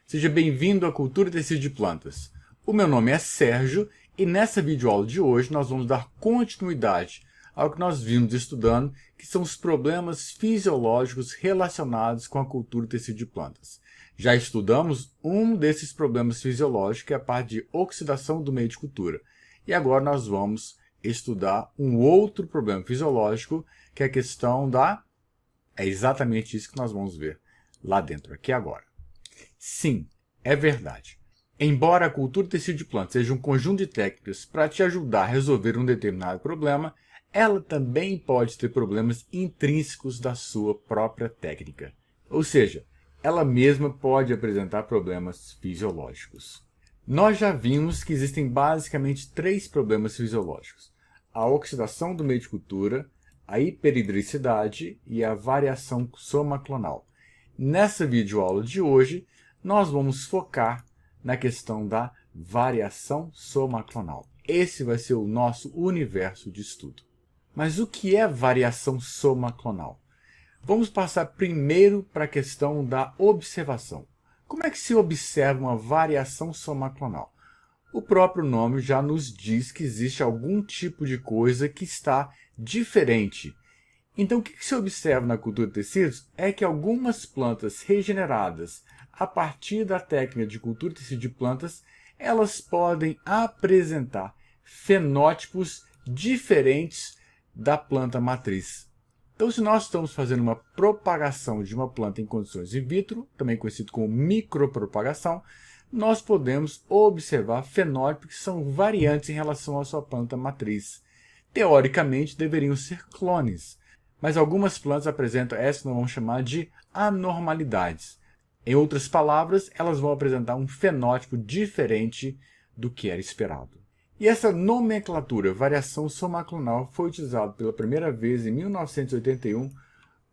Seja bem-vindo à Cultura e Tecido de Plantas. O meu nome é Sérgio e nessa videoaula de hoje nós vamos dar continuidade ao que nós vimos estudando, que são os problemas fisiológicos relacionados com a cultura e tecido de plantas. Já estudamos um desses problemas fisiológicos, que é a parte de oxidação do meio de cultura. E agora nós vamos estudar um outro problema fisiológico, que é a questão da... É exatamente isso que nós vamos ver lá dentro, aqui agora. Sim, é verdade. Embora a cultura e tecido de plantas seja um conjunto de técnicas para te ajudar a resolver um determinado problema, ela também pode ter problemas intrínsecos da sua própria técnica. Ou seja, ela mesma pode apresentar problemas fisiológicos. Nós já vimos que existem basicamente 3 problemas fisiológicos: a oxidação do meio de cultura, a hiperidricidade e a variação somaclonal. Nessa videoaula de hoje, nós vamos focar na questão da variação somaclonal. Esse vai ser o nosso universo de estudo. Mas o que é variação somaclonal? Vamos passar primeiro para a questão da observação. Como é que se observa uma variação somaclonal? O próprio nome já nos diz que existe algum tipo de coisa que está diferente. Então, o que se observa na cultura de tecidos é que algumas plantas regeneradas a partir da técnica de cultura de tecido de plantas, elas podem apresentar fenótipos diferentes da planta matriz. Então, se nós estamos fazendo uma propagação de uma planta em condições in vitro, também conhecido como micropropagação, nós podemos observar fenótipos que são variantes em relação à sua planta matriz. Teoricamente, deveriam ser clones, mas algumas plantas apresentam essa que nós vamos chamar de anormalidades. Em outras palavras, elas vão apresentar um fenótipo diferente do que era esperado. E essa nomenclatura, variação somaclonal, foi utilizada pela primeira vez em 1981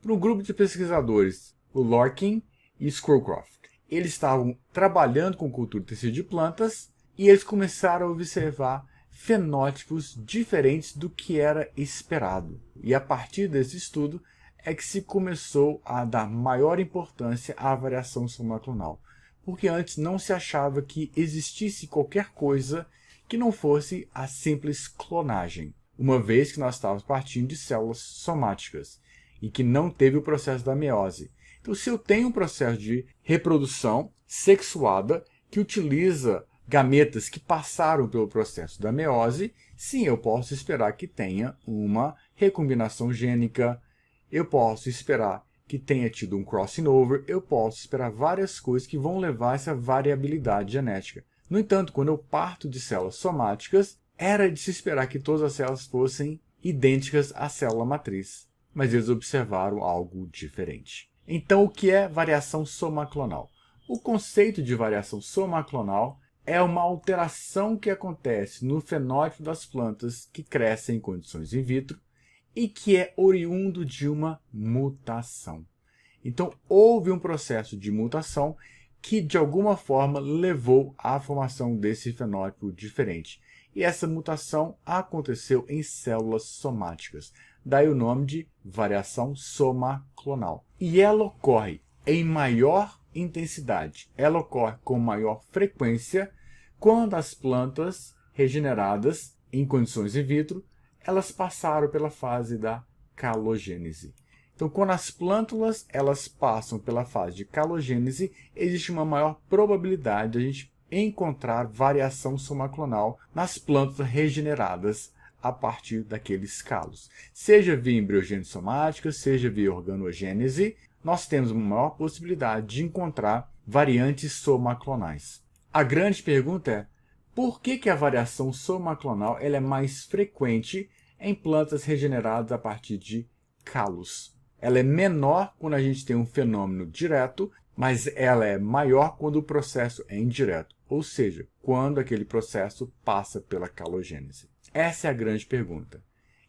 por um grupo de pesquisadores, o Lorkin e Scowcroft. Eles estavam trabalhando com cultura de tecido de plantas e eles começaram a observar fenótipos diferentes do que era esperado. E a partir desse estudo é que se começou a dar maior importância à variação somaclonal, porque antes não se achava que existisse qualquer coisa que não fosse a simples clonagem, uma vez que nós estávamos partindo de células somáticas e que não teve o processo da meiose. Então, se eu tenho um processo de reprodução sexuada que utiliza gametas que passaram pelo processo da meiose, sim, eu posso esperar que tenha uma recombinação gênica, eu posso esperar que tenha tido um crossing over, eu posso esperar várias coisas que vão levar a essa variabilidade genética. No entanto, quando eu parto de células somáticas, era de se esperar que todas as células fossem idênticas à célula matriz, mas eles observaram algo diferente. Então, o que é variação somaclonal? O conceito de variação somaclonal é uma alteração que acontece no fenótipo das plantas que crescem em condições in vitro e que é oriundo de uma mutação. Então, houve um processo de mutação que, de alguma forma, levou à formação desse fenótipo diferente. E essa mutação aconteceu em células somáticas. Daí o nome de variação somaclonal. E ela ocorre em maior intensidade, ela ocorre com maior frequência quando as plantas regeneradas em condições in vitro, elas passaram pela fase da calogênese. Então, quando as plântulas elas passam pela fase de calogênese, existe uma maior probabilidade de a gente encontrar variação somaclonal nas plantas regeneradas a partir daqueles calos. Seja via embriogênese somática, seja via organogênese, nós temos uma maior possibilidade de encontrar variantes somaclonais. A grande pergunta é, por que a variação somaclonal ela é mais frequente em plantas regeneradas a partir de calos? Ela é menor quando a gente tem um fenômeno direto, mas ela é maior quando o processo é indireto, ou seja, quando aquele processo passa pela calogênese. Essa é a grande pergunta.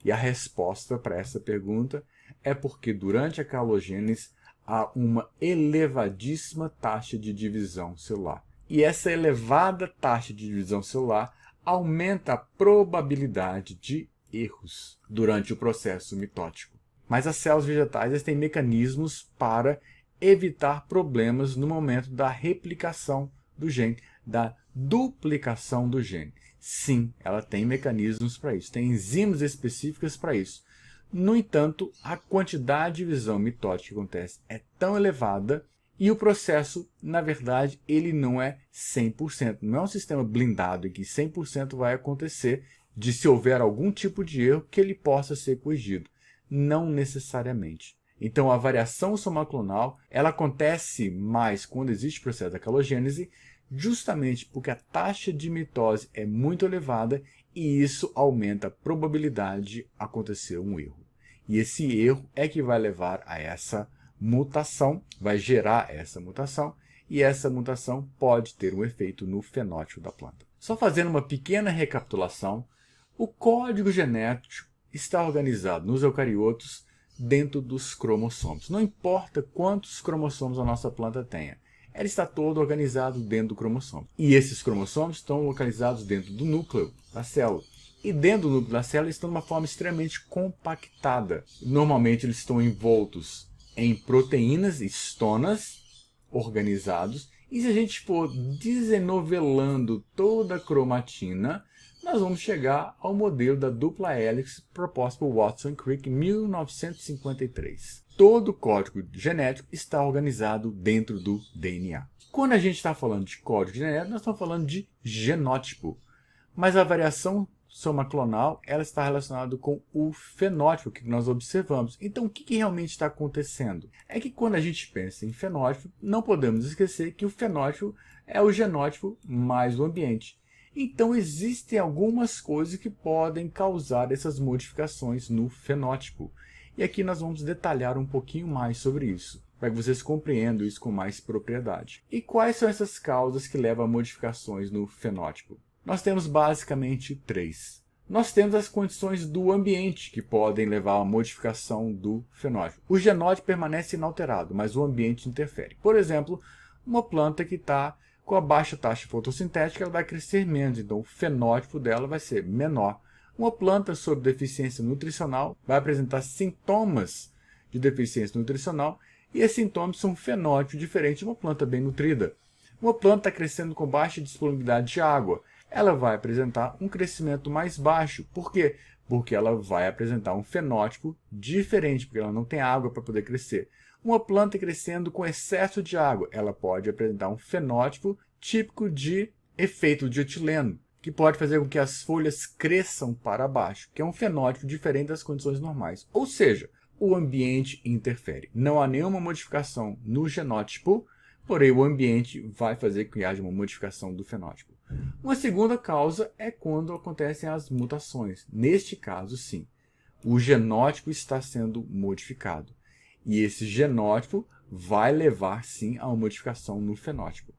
E a resposta para essa pergunta é porque durante a calogênese há uma elevadíssima taxa de divisão celular. E essa elevada taxa de divisão celular aumenta a probabilidade de erros durante o processo mitótico. Mas as células vegetais têm mecanismos para evitar problemas no momento da replicação do gene, da duplicação do gene. Sim, ela tem mecanismos para isso, tem enzimas específicas para isso. No entanto, a quantidade de divisão mitótica que acontece é tão elevada e o processo, na verdade, ele não é 100%. Não é um sistema blindado em que 100% vai acontecer de se houver algum tipo de erro que ele possa ser corrigido. Não necessariamente. Então, a variação somaclonal ela acontece mais quando existe o processo da calogênese, justamente porque a taxa de mitose é muito elevada e isso aumenta a probabilidade de acontecer um erro. E esse erro é que vai levar a essa mutação, vai gerar essa mutação, e essa mutação pode ter um efeito no fenótipo da planta. Só fazendo uma pequena recapitulação, o código genético está organizado nos eucariotos dentro dos cromossomos. Não importa quantos cromossomos a nossa planta tenha, ela está todo organizado dentro do cromossomo. E esses cromossomos estão localizados dentro do núcleo da célula. E dentro do núcleo da célula estão de uma forma extremamente compactada. Normalmente eles estão envoltos em proteínas, estonas, organizados. E se a gente for desenovelando toda a cromatina, nós vamos chegar ao modelo da dupla hélice proposto por Watson e Crick em 1953. Todo o código genético está organizado dentro do DNA. Quando a gente está falando de código genético, nós estamos falando de genótipo. Mas a variação somaclonal ela está relacionada com o fenótipo que nós observamos. Então, o que realmente está acontecendo? É que quando a gente pensa em fenótipo, não podemos esquecer que o fenótipo é o genótipo mais o ambiente. Então, existem algumas coisas que podem causar essas modificações no fenótipo. E aqui nós vamos detalhar um pouquinho mais sobre isso, para que vocês compreendam isso com mais propriedade. E quais são essas causas que levam a modificações no fenótipo? Nós temos basicamente 3. Nós temos as condições do ambiente que podem levar à modificação do fenótipo. O genótipo permanece inalterado, mas o ambiente interfere. Por exemplo, uma planta que está com a baixa taxa fotossintética, ela vai crescer menos, então o fenótipo dela vai ser menor. Uma planta sob deficiência nutricional vai apresentar sintomas de deficiência nutricional e esses sintomas são um fenótipo diferente de uma planta bem nutrida. Uma planta está crescendo com baixa disponibilidade de água, ela vai apresentar um crescimento mais baixo. Por quê? Porque ela vai apresentar um fenótipo diferente, porque ela não tem água para poder crescer. Uma planta crescendo com excesso de água, ela pode apresentar um fenótipo típico de efeito de etileno, que pode fazer com que as folhas cresçam para baixo, que é um fenótipo diferente das condições normais. Ou seja, o ambiente interfere. Não há nenhuma modificação no genótipo, porém o ambiente vai fazer com que haja uma modificação do fenótipo. Uma segunda causa é quando acontecem as mutações. Neste caso, sim, o genótipo está sendo modificado. E esse genótipo vai levar, sim, a uma modificação no fenótipo.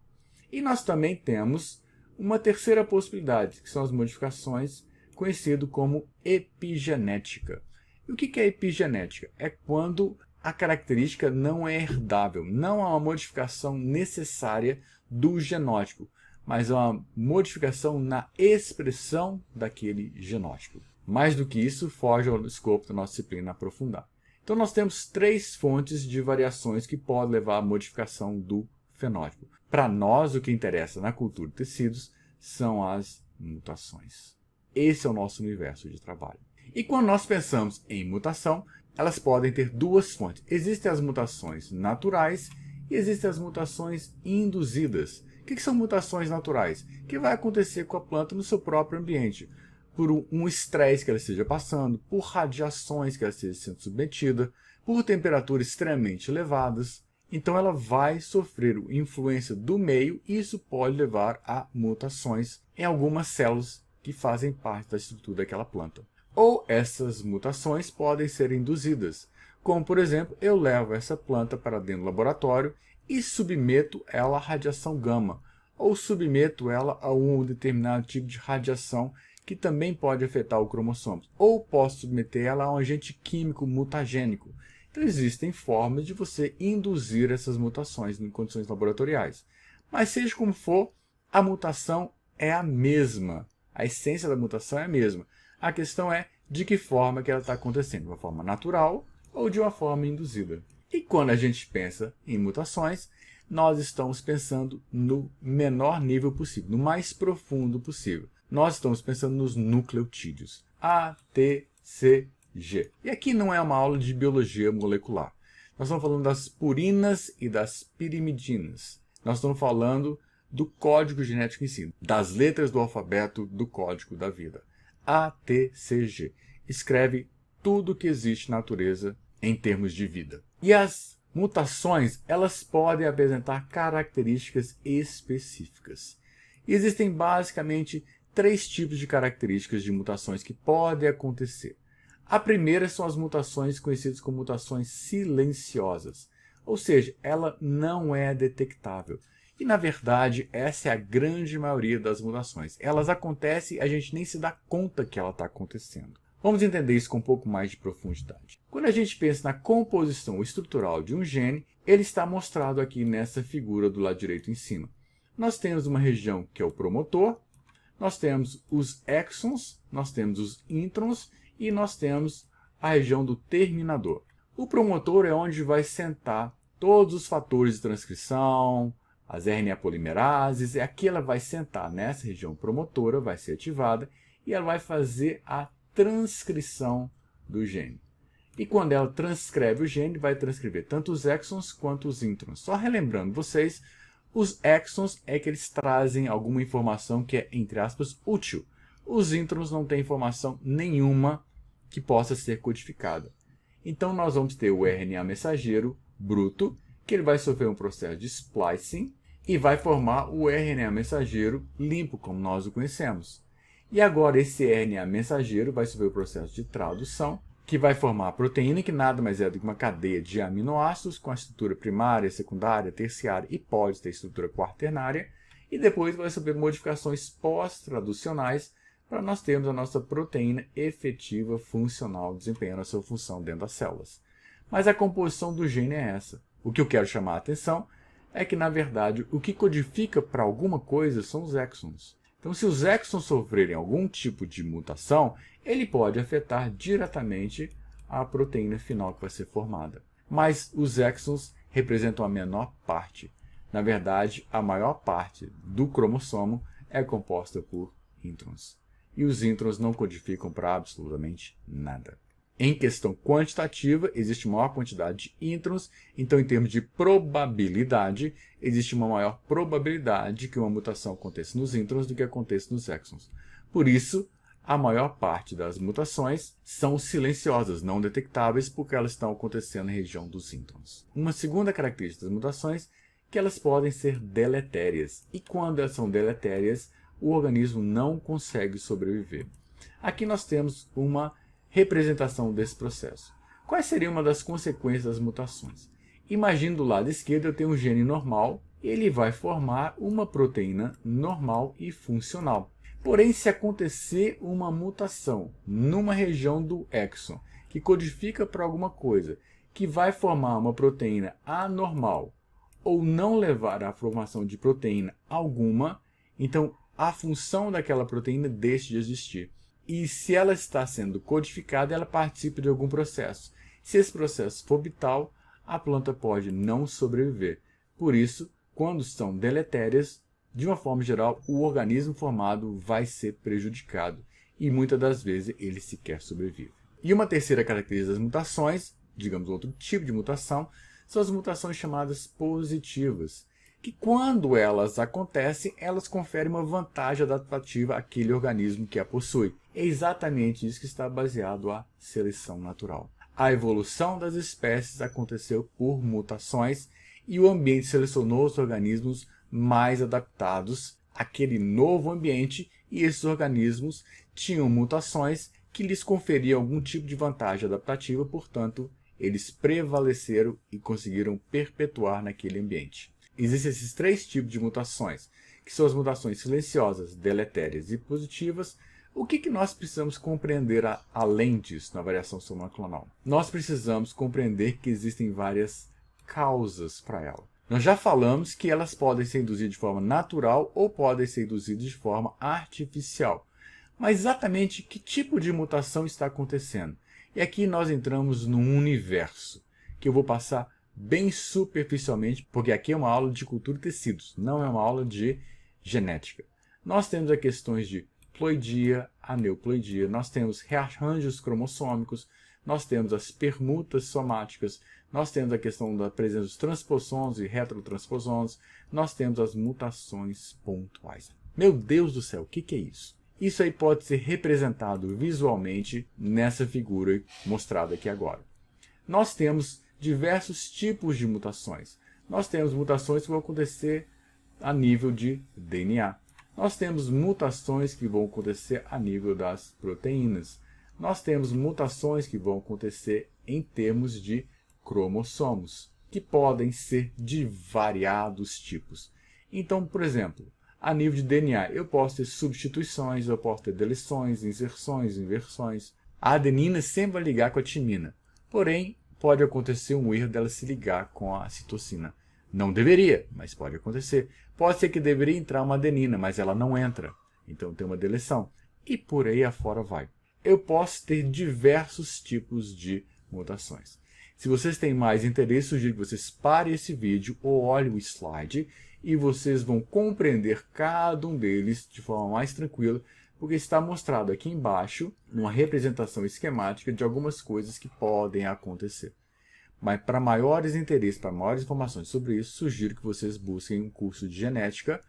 E nós também temos uma terceira possibilidade, que são as modificações conhecidas como epigenética. E o que é epigenética? É quando a característica não é herdável, não há uma modificação necessária do genótipo, mas há uma modificação na expressão daquele genótipo. Mais do que isso, foge ao escopo da nossa disciplina aprofundar. Então nós temos 3 fontes de variações que podem levar à modificação do fenótipo. Para nós, o que interessa na cultura de tecidos são as mutações. Esse é o nosso universo de trabalho. E quando nós pensamos em mutação, elas podem ter 2 fontes. Existem as mutações naturais e existem as mutações induzidas. O que são mutações naturais? Que vai acontecer com a planta no seu próprio ambiente, por um estresse que ela esteja passando, por radiações que ela esteja sendo submetida, por temperaturas extremamente elevadas. Então ela vai sofrer influência do meio e isso pode levar a mutações em algumas células que fazem parte da estrutura daquela planta. Ou essas mutações podem ser induzidas, como por exemplo, eu levo essa planta para dentro do laboratório e submeto ela à radiação gama, ou submeto ela a um determinado tipo de radiação que também pode afetar o cromossomo, ou posso submeter ela a um agente químico mutagênico. Então existem formas de você induzir essas mutações em condições laboratoriais. Mas seja como for, a mutação é a mesma. A essência da mutação é a mesma. A questão é de que forma que ela está acontecendo, de uma forma natural ou de uma forma induzida. E quando a gente pensa em mutações, nós estamos pensando no menor nível possível, no mais profundo possível. Nós estamos pensando nos nucleotídeos, A, T, C, G. E aqui não é uma aula de biologia molecular. Nós estamos falando das purinas e das pirimidinas. Nós estamos falando do código genético em si, das letras do alfabeto do código da vida. A, T, C, G. Escreve tudo que existe na natureza em termos de vida. E as mutações, elas podem apresentar características específicas. E existem basicamente 3 tipos de características de mutações que podem acontecer. A primeira são as mutações conhecidas como mutações silenciosas, ou seja, ela não é detectável. E, na verdade, essa é a grande maioria das mutações. Elas acontecem e a gente nem se dá conta que ela está acontecendo. Vamos entender isso com um pouco mais de profundidade. Quando a gente pensa na composição estrutural de um gene, ele está mostrado aqui nessa figura do lado direito em cima. Nós temos uma região que é o promotor, nós temos os exons, nós temos os introns e nós temos a região do terminador. O promotor é onde vai sentar todos os fatores de transcrição, as RNA polimerases, aqui ela vai sentar nessa região promotora, vai ser ativada e ela vai fazer a transcrição do gene. E quando ela transcreve o gene, vai transcrever tanto os exons quanto os introns. Só relembrando vocês, os exons é que eles trazem alguma informação que é, entre aspas, útil. Os introns não têm informação nenhuma que possa ser codificada. Então nós vamos ter o RNA mensageiro bruto, que ele vai sofrer um processo de splicing e vai formar o RNA mensageiro limpo, como nós o conhecemos. E agora esse RNA mensageiro vai sofrer o processo de tradução, que vai formar a proteína, que nada mais é do que uma cadeia de aminoácidos com a estrutura primária, secundária, terciária e pode ter estrutura quaternária, e depois vai sofrer modificações pós-traducionais para nós termos a nossa proteína efetiva, funcional, desempenhando a sua função dentro das células. Mas a composição do gene é essa. O que eu quero chamar a atenção é que, na verdade, o que codifica para alguma coisa são os exons. Então, se os exons sofrerem algum tipo de mutação, ele pode afetar diretamente a proteína final que vai ser formada. Mas os exons representam a menor parte. Na verdade, a maior parte do cromossomo é composta por introns. E os introns não codificam para absolutamente nada. Em questão quantitativa, existe maior quantidade de introns, então em termos de probabilidade, existe uma maior probabilidade que uma mutação aconteça nos introns do que aconteça nos exons. Por isso, a maior parte das mutações são silenciosas, não detectáveis, porque elas estão acontecendo na região dos introns. Uma segunda característica das mutações é que elas podem ser deletérias, e quando elas são deletérias, o organismo não consegue sobreviver. Aqui nós temos uma representação desse processo. Quais seriam uma das consequências das mutações? Imagine do lado esquerdo eu tenho um gene normal, ele vai formar uma proteína normal e funcional. Porém, se acontecer uma mutação numa região do exon, que codifica para alguma coisa, que vai formar uma proteína anormal, ou não levar à formação de proteína alguma, então a função daquela proteína deixa de existir. E se ela está sendo codificada, ela participa de algum processo. Se esse processo for vital, a planta pode não sobreviver. Por isso, quando são deletérias, de uma forma geral, o organismo formado vai ser prejudicado. E muitas das vezes ele sequer sobrevive. E uma terceira característica das mutações, digamos outro tipo de mutação, são as mutações chamadas positivas, que quando elas acontecem, elas conferem uma vantagem adaptativa àquele organismo que a possui. É exatamente isso que está baseado a seleção natural. A evolução das espécies aconteceu por mutações e o ambiente selecionou os organismos mais adaptados àquele novo ambiente e esses organismos tinham mutações que lhes conferiam algum tipo de vantagem adaptativa, portanto, eles prevaleceram e conseguiram perpetuar naquele ambiente. Existem esses 3 tipos de mutações, que são as mutações silenciosas, deletérias e positivas. O que nós precisamos compreender além disso na variação soma clonal? Nós precisamos compreender que existem várias causas para ela. Nós já falamos que elas podem ser induzidas de forma natural ou podem ser induzidas de forma artificial. Mas exatamente que tipo de mutação está acontecendo? E aqui nós entramos num universo, que eu vou passar bem superficialmente, porque aqui é uma aula de cultura e tecidos, não é uma aula de genética. Nós temos as questões de ploidia, aneuploidia, nós temos rearranjos cromossômicos, nós temos as permutas somáticas, nós temos a questão da presença dos transposons e retrotransposons, nós temos as mutações pontuais. Meu Deus do céu, o que é isso? Isso aí pode ser representado visualmente nessa figura mostrada aqui agora. Nós temos diversos tipos de mutações. Nós temos mutações que vão acontecer a nível de DNA. Nós temos mutações que vão acontecer a nível das proteínas. Nós temos mutações que vão acontecer em termos de cromossomos, que podem ser de variados tipos. Então, por exemplo, a nível de DNA, eu posso ter substituições, eu posso ter deleções, inserções, inversões. A adenina sempre vai ligar com a timina, porém, pode acontecer um erro dela se ligar com a citosina. Não deveria, mas pode acontecer. Pode ser que deveria entrar uma adenina, mas ela não entra. Então tem uma deleção. E por aí afora vai. Eu posso ter diversos tipos de mutações. Se vocês têm mais interesse, sugiro que vocês parem esse vídeo ou olhem o slide e vocês vão compreender cada um deles de forma mais tranquila, porque está mostrado aqui embaixo uma representação esquemática de algumas coisas que podem acontecer. Mas para maiores interesses, para maiores informações sobre isso, sugiro que vocês busquem um curso de genética,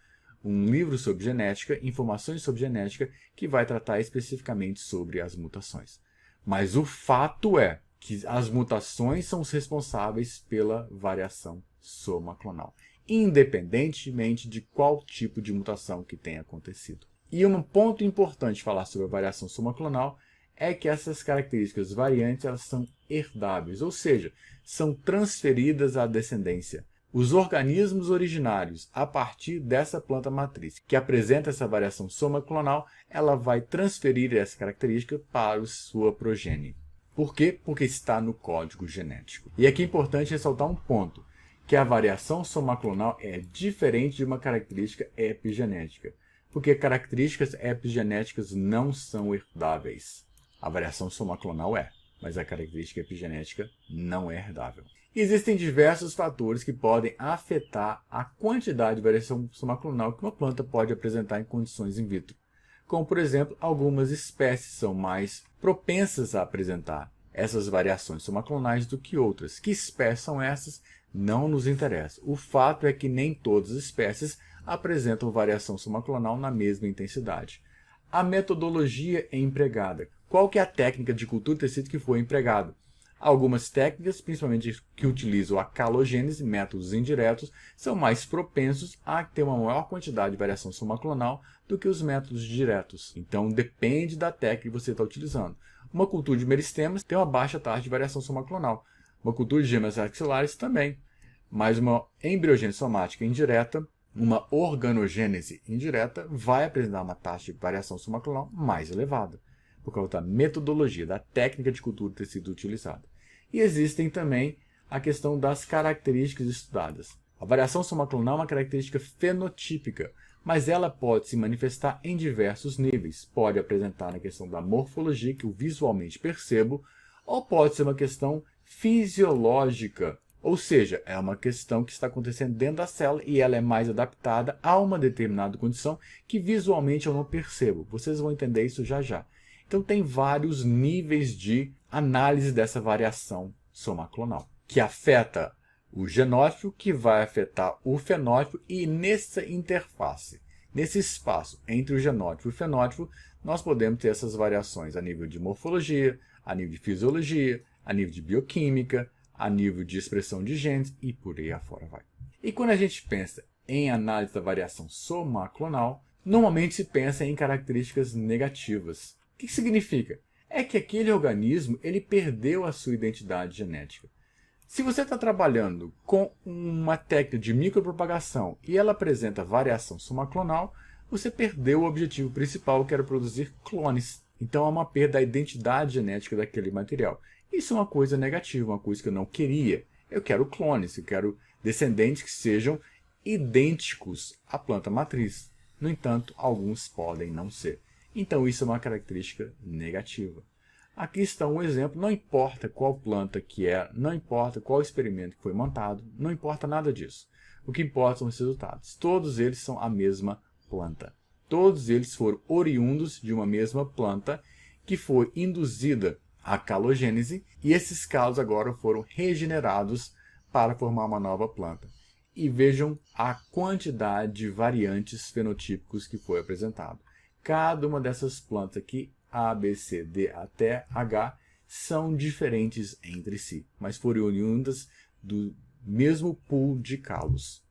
um livro sobre genética, informações sobre genética, que vai tratar especificamente sobre as mutações. Mas o fato é que as mutações são os responsáveis pela variação somaclonal, independentemente de qual tipo de mutação que tenha acontecido. E um ponto importante de falar sobre a variação somaclonal é que essas características variantes elas são herdáveis, ou seja, são transferidas à descendência. Os organismos originários, a partir dessa planta matriz, que apresenta essa variação somaclonal, ela vai transferir essa característica para a sua progênie. Por quê? Porque está no código genético. E aqui é importante ressaltar um ponto, que a variação somaclonal é diferente de uma característica epigenética, porque características epigenéticas não são herdáveis. A variação somaclonal é, mas a característica epigenética não é herdável. Existem diversos fatores que podem afetar a quantidade de variação somaclonal que uma planta pode apresentar em condições in vitro. Como, por exemplo, algumas espécies são mais propensas a apresentar essas variações somaclonais do que outras. Que espécies são essas? Não nos interessa. O fato é que nem todas as espécies apresentam variação somaclonal na mesma intensidade. A metodologia é empregada. Qual que é a técnica de cultura de tecido que foi empregada? Algumas técnicas, principalmente que utilizam a calogênese, métodos indiretos, são mais propensos a ter uma maior quantidade de variação somaclonal do que os métodos diretos. Então, depende da técnica que você está utilizando. Uma cultura de meristemas tem uma baixa taxa de variação somaclonal. Uma cultura de gemas axilares também. Mas uma embriogênese somática indireta, uma organogênese indireta, vai apresentar uma taxa de variação somaclonal mais elevada, por causa da metodologia, da técnica de cultura de tecido utilizada. E existem também a questão das características estudadas. A variação somaclonal é uma característica fenotípica, mas ela pode se manifestar em diversos níveis. Pode apresentar na questão da morfologia, que eu visualmente percebo, ou pode ser uma questão fisiológica, ou seja, é uma questão que está acontecendo dentro da célula e ela é mais adaptada a uma determinada condição que visualmente eu não percebo. Vocês vão entender isso já já. Então tem vários níveis de análise dessa variação somaclonal, que afeta o genótipo, que vai afetar o fenótipo, e nessa interface, nesse espaço entre o genótipo e o fenótipo, nós podemos ter essas variações a nível de morfologia, a nível de fisiologia, a nível de bioquímica, a nível de expressão de genes e por aí afora vai. E quando a gente pensa em análise da variação somaclonal, normalmente se pensa em características negativas. O que significa? É que aquele organismo ele perdeu a sua identidade genética. Se você está trabalhando com uma técnica de micropropagação e ela apresenta variação somaclonal, você perdeu o objetivo principal, que era produzir clones. Então, há uma perda da identidade genética daquele material. Isso é uma coisa negativa, uma coisa que eu não queria. Eu quero clones, eu quero descendentes que sejam idênticos à planta matriz. No entanto, alguns podem não ser. Então, isso é uma característica negativa. Aqui está um exemplo, não importa qual planta que é, não importa qual experimento que foi montado, não importa nada disso. O que importa são os resultados. Todos eles são a mesma planta. Todos eles foram oriundos de uma mesma planta que foi induzida à calogênese e esses calos agora foram regenerados para formar uma nova planta. E vejam a quantidade de variantes fenotípicos que foi apresentado. Cada uma dessas plantas aqui, A, B, C, D até H, são diferentes entre si, mas foram oriundas do mesmo pool de calos.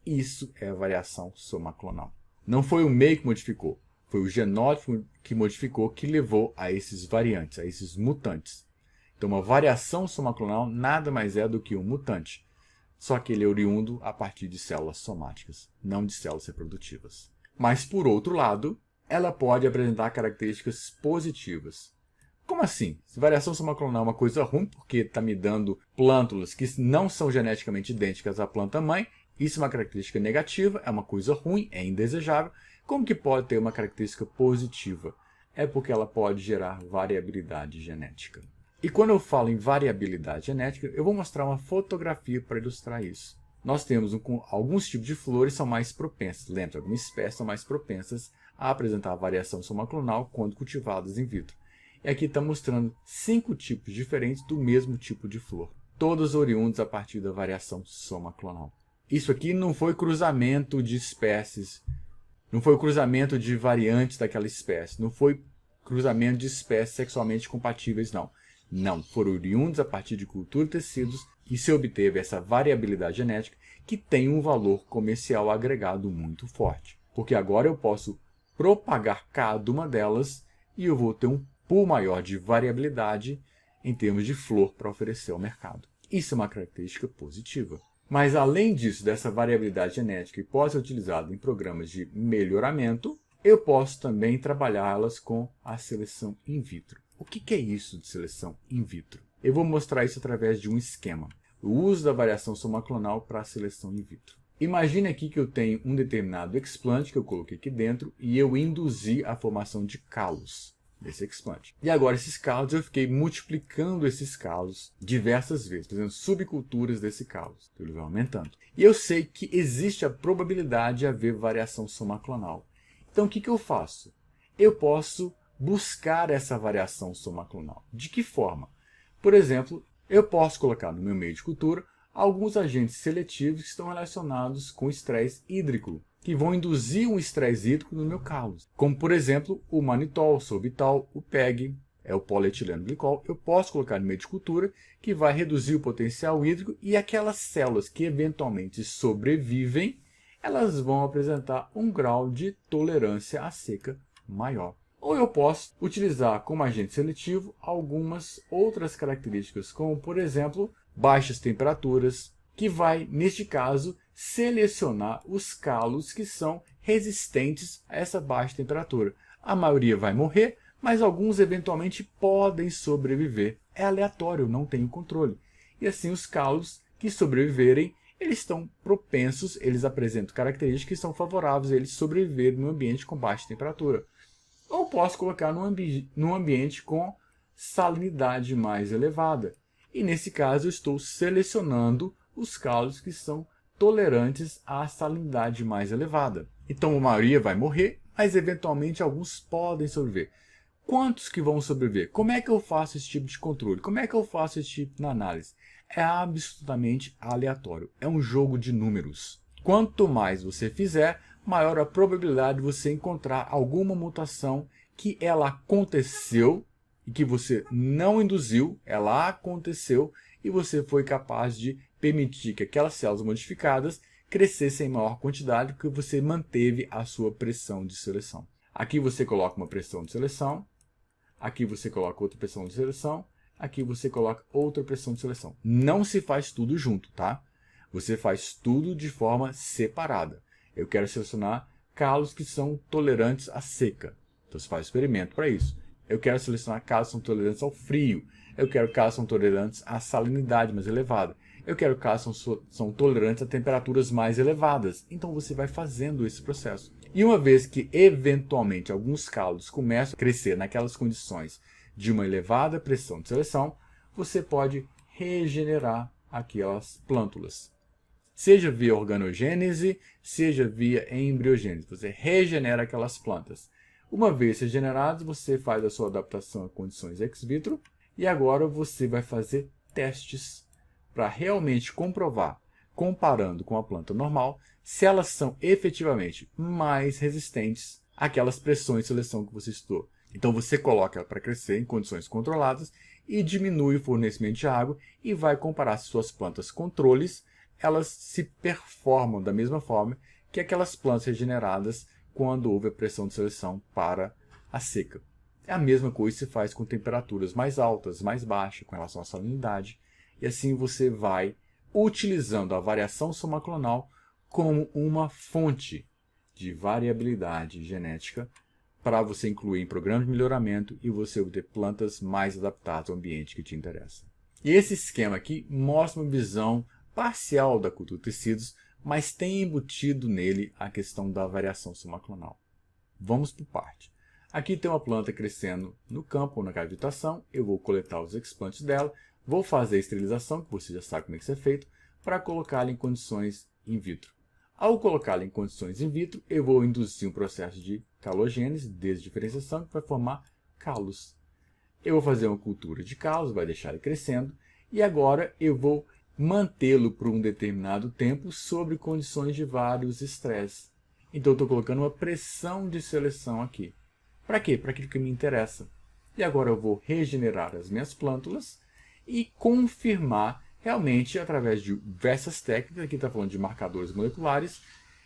Isso é variação somaclonal. Não foi o meio que modificou, foi o genótipo que modificou que levou a esses variantes, a esses mutantes. Então uma variação somaclonal nada mais é do que um mutante, só que ele é oriundo a partir de células somáticas, não de células reprodutivas. Mas por outro lado, ela pode apresentar características positivas. Como assim? Se variação somaclonal é uma coisa ruim, porque está me dando plântulas que não são geneticamente idênticas à planta-mãe, isso é uma característica negativa, é uma coisa ruim, é indesejável. Como que pode ter uma característica positiva? É porque ela pode gerar variabilidade genética. E quando eu falo em variabilidade genética, eu vou mostrar uma fotografia para ilustrar isso. Nós temos alguns tipos de flores que são mais propensas, lembra, algumas espécies são mais propensas a apresentar variação somaclonal quando cultivadas in vitro. E aqui está mostrando 5 tipos diferentes do mesmo tipo de flor, todos oriundos a partir da variação somaclonal. Isso aqui não foi cruzamento de espécies, não foi cruzamento de variantes daquela espécie, não foi cruzamento de espécies sexualmente compatíveis, não. Não, foram oriundos a partir de cultura de tecidos e se obteve essa variabilidade genética que tem um valor comercial agregado muito forte. Porque agora eu posso propagar cada uma delas e eu vou ter um pool maior de variabilidade em termos de flor para oferecer ao mercado. Isso é uma característica positiva. Mas além disso, dessa variabilidade genética que pode ser utilizada em programas de melhoramento, eu posso também trabalhá-las com a seleção in vitro. O que é isso de seleção in vitro? Eu vou mostrar isso através de um esquema. O uso da variação somaclonal para a seleção in vitro. Imagine aqui que eu tenho um determinado explant que eu coloquei aqui dentro e eu induzi a formação de calos desse explant. E agora esses calos, eu fiquei multiplicando esses calos diversas vezes, fazendo subculturas desse calos. Então ele vai aumentando. E eu sei que existe a probabilidade de haver variação somaclonal. Então o que eu faço? Eu posso buscar essa variação somaclonal. De que forma? Por exemplo, eu posso colocar no meu meio de cultura alguns agentes seletivos que estão relacionados com estresse hídrico, que vão induzir um estresse hídrico no meu calos. Como, por exemplo, o manitol, o sorbitol, o PEG, é o polietileno glicol. Eu posso colocar no meio de cultura que vai reduzir o potencial hídrico e aquelas células que eventualmente sobrevivem, elas vão apresentar um grau de tolerância à seca maior. Ou eu posso utilizar como agente seletivo algumas outras características, como, por exemplo, baixas temperaturas, que vai, neste caso, selecionar os calos que são resistentes a essa baixa temperatura. A maioria vai morrer, mas alguns eventualmente podem sobreviver. É aleatório, não tenho controle. E assim os calos que sobreviverem, eles estão propensos, eles apresentam características que são favoráveis a eles sobreviverem num ambiente com baixa temperatura. Ou posso colocar num ambiente com salinidade mais elevada. E nesse caso eu estou selecionando os calos que são tolerantes à salinidade mais elevada. Então a maioria vai morrer, mas eventualmente alguns podem sobreviver. Quantos que vão sobreviver? Como é que eu faço esse tipo de controle? Como é que eu faço esse tipo de análise? É absolutamente aleatório. É um jogo de números. Quanto mais você fizer, maior a probabilidade de você encontrar alguma mutação que ela aconteceu e que você não induziu, ela aconteceu e você foi capaz de permitir que aquelas células modificadas crescessem em maior quantidade porque você manteve a sua pressão de seleção. Aqui você coloca uma pressão de seleção, aqui você coloca outra pressão de seleção, aqui você coloca outra pressão de seleção. Não se faz tudo junto, tá? Você faz tudo de forma separada. Eu quero selecionar calos que são tolerantes à seca. Então você faz experimento para isso. Eu quero selecionar calos que são tolerantes ao frio. Eu quero calos que são tolerantes à salinidade mais elevada. Eu quero calos que são tolerantes a temperaturas mais elevadas. Então você vai fazendo esse processo. E uma vez que eventualmente alguns calos começam a crescer naquelas condições de uma elevada pressão de seleção, você pode regenerar aquelas plântulas. Seja via organogênese, seja via embriogênese. Você regenera aquelas plantas. Uma vez regeneradas, você faz a sua adaptação a condições ex vitro e agora você vai fazer testes para realmente comprovar, comparando com a planta normal, se elas são efetivamente mais resistentes àquelas pressões de seleção que você estudou. Então você coloca ela para crescer em condições controladas e diminui o fornecimento de água e vai comparar se suas plantas controles, elas se performam da mesma forma que aquelas plantas regeneradas quando houve a pressão de seleção para a seca. É a mesma coisa que se faz com temperaturas mais altas, mais baixas, com relação à salinidade, e assim você vai utilizando a variação somaclonal como uma fonte de variabilidade genética para você incluir em programas de melhoramento e você obter plantas mais adaptadas ao ambiente que te interessa. E esse esquema aqui mostra uma visão parcial da cultura de tecidos, mas tem embutido nele a questão da variação somaclonal. Vamos por parte. Aqui tem uma planta crescendo no campo ou na cavitação, eu vou coletar os explantes dela, vou fazer a esterilização, que você já sabe como é que isso é feito, para colocá-la em condições in vitro. Ao colocá-la em condições in vitro, eu vou induzir um processo de calogênese, desdiferenciação, que vai formar calos. Eu vou fazer uma cultura de calos, vai deixar ele crescendo, e agora eu vou mantê-lo por um determinado tempo sob condições de vários estresses. Então eu estou colocando uma pressão de seleção aqui. Para quê? Para aquilo que me interessa. E agora eu vou regenerar as minhas plântulas e confirmar realmente através de diversas técnicas, aqui está falando de marcadores moleculares,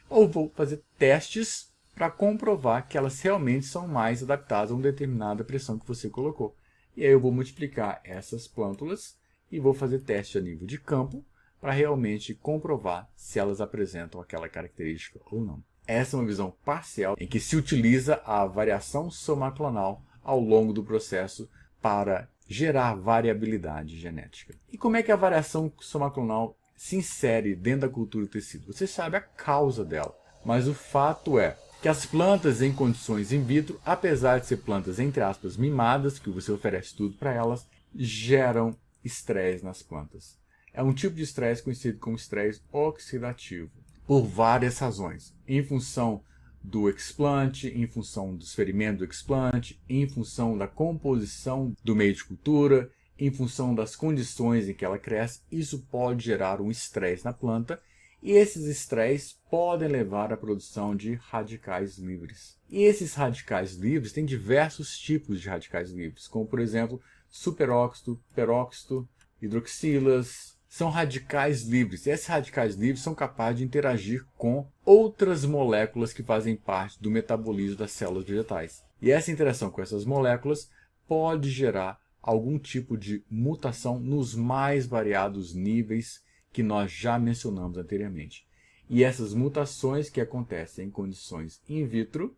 ou vou fazer testes para comprovar que elas realmente são mais adaptadas a uma determinada pressão que você colocou. E aí eu vou multiplicar essas plântulas e vou fazer teste a nível de campo para realmente comprovar se elas apresentam aquela característica ou não. Essa é uma visão parcial em que se utiliza a variação somaclonal ao longo do processo para gerar variabilidade genética. E como é que a variação somaclonal se insere dentro da cultura do tecido? Você sabe a causa dela, mas o fato é que as plantas em condições in vitro, apesar de ser plantas entre aspas mimadas, que você oferece tudo para elas, geram estresse nas plantas. É um tipo de estresse conhecido como estresse oxidativo, por várias razões, em função do explante, em função dos ferimentos do explante, em função da composição do meio de cultura, em função das condições em que ela cresce. Isso pode gerar um estresse na planta e esses estresses podem levar à produção de radicais livres. E esses radicais livres têm diversos tipos de radicais livres, como por exemplo superóxido, peróxido, hidroxilas. São radicais livres. Esses radicais livres são capazes de interagir com outras moléculas que fazem parte do metabolismo das células vegetais. E essa interação com essas moléculas pode gerar algum tipo de mutação nos mais variados níveis que nós já mencionamos anteriormente. E essas mutações que acontecem em condições in vitro,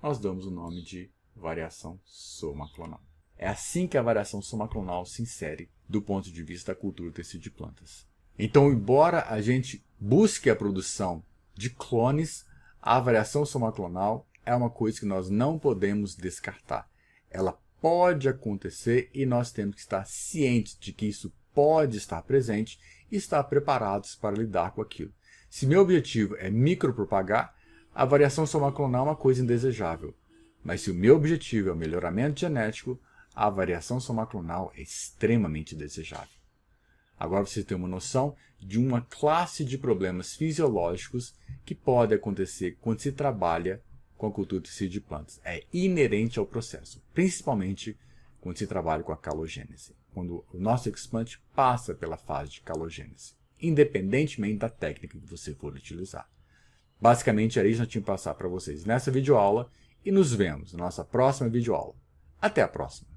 nós damos o nome de variação somaclonal. É assim que a variação somaclonal se insere do ponto de vista da cultura do tecido de plantas. Então, embora a gente busque a produção de clones, a variação somaclonal é uma coisa que nós não podemos descartar. Ela pode acontecer e nós temos que estar cientes de que isso pode estar presente e estar preparados para lidar com aquilo. Se meu objetivo é micropropagar, a variação somaclonal é uma coisa indesejável. Mas se o meu objetivo é o melhoramento genético, a variação somaclonal é extremamente desejável. Agora você tem uma noção de uma classe de problemas fisiológicos que pode acontecer quando se trabalha com a cultura de tecido de plantas. É inerente ao processo, principalmente quando se trabalha com a calogênese, quando o nosso explante passa pela fase de calogênese, independentemente da técnica que você for utilizar. Basicamente era isso que eu tinha que passar para vocês nessa videoaula e nos vemos na nossa próxima videoaula. Até a próxima!